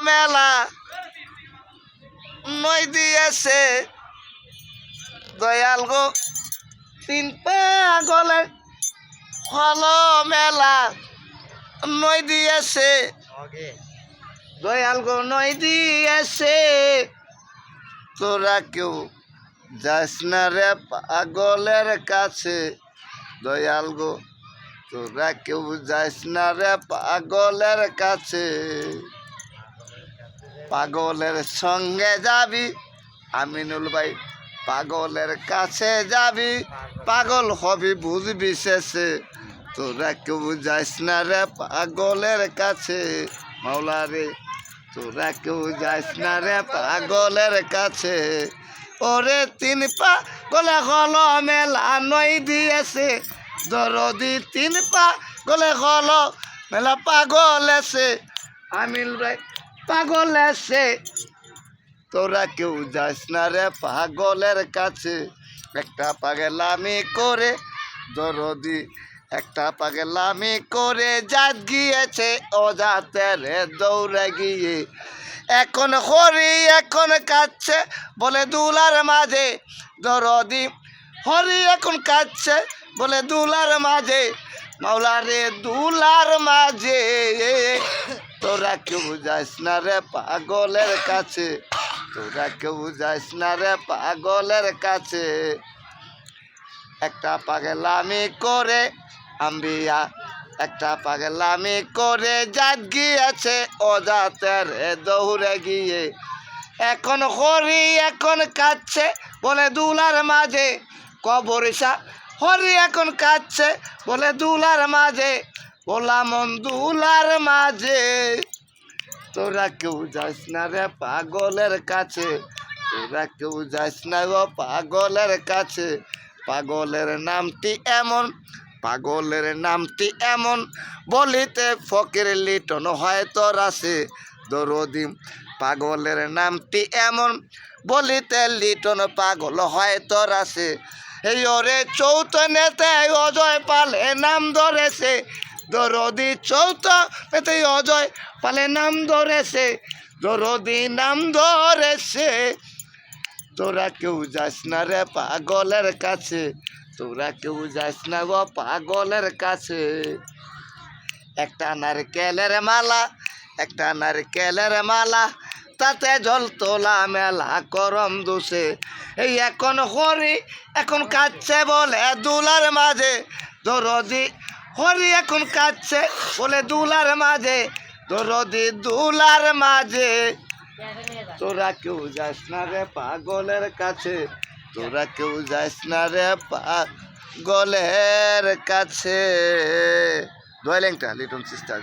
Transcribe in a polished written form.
মেলা নই দিয়েছে দয়াল গো তিন পাগলের হলো মেলা নই দিয়েছে দয়াল গো নই দিয়েছে তোরা কেউ যাস না রে পাগলের কাছে দয়াল গো তোরা কেউ যাস না রে পাগলের কাছে পাগলের সঙ্গে যাবি আমিনুল ভাই পাগলের কাছে যাবি পাগল হবি বুঝবি শেষে তোরা কেউ যাস না রে পাগলের কাছে মাওলা রে তোরা কেউ যাস না রে পাগলের কাছে ওরে তিন পাগলে হলো মেলা নই দিয়েছে দরদি তিন পাগলে হলো মেলা পাগল এসে আমিনুল ভাই পাগল এসে তোরা কেউ যাস না রে পাগলের কাছে একটা পাগলামি করে দরদি একটা পাগলামি করে জাত গিয়েছে অজাতে রে দৌড়ে গিয়ে এখন হরি এখন কাচ্ছে বলে দুলার মাঝে দরদি হরি এখন কাচ্ছে বলে দুলার মাঝে মাওলা রে দুলার মাঝে তোরা কেউ যাস না রে পাগলের কাছে তোরা কেউ যাস না রে পাগলের কাছে একটা পাগলামি করে আম্বিয়া একটা পাগলামি করে জাত গিয়েছে অজাতে রে দৌড়ে গিয়ে এখন হরি এখন কাচ্ছে বলে দুলার মাঝে কবরিসা হরি এখন কাচ্ছে বলে দুলার মাঝে বলামন দুলার মাঝে তোরা কেউ যাস না রে পাগলের কাছে তোরা কেউ যাস না গো পাগলের কাছে পাগলের নামটি এমন পাগলের নামটি এমন বলিতে ফকির লিটন হয় তোর আছে দরদি পাগলের নামটি এমন বলিতে লিটন পাগল হয় তোর আছে এই ওরে চৌতনেতে অজয় পালে নাম ধরেছে দরদি চৌতনেতে অজয় পালে নাম ধরেছে দরদি নাম ধরেছে তোরা কেউ যাস না রে পাগলের কাছে তোরা কেউ যাস না গো পাগলের কাছে একটা নারকেলের মালা একটা নারকেলের মালা তাতে জল তোলা মেলা করম দোষে এই এখন হরি এখন কাচ্ছে বলে দুলার মাঝে দরদি হরি এখন কাচ্ছে বলে দুলার মাঝে দরদি দুলার মাঝে তোরা কেউ যাস না রে পাগলের কাছে তোরা কেউ যাস না রে পাগলের কাছে দোয়ালেংটা লিটন সিস্টার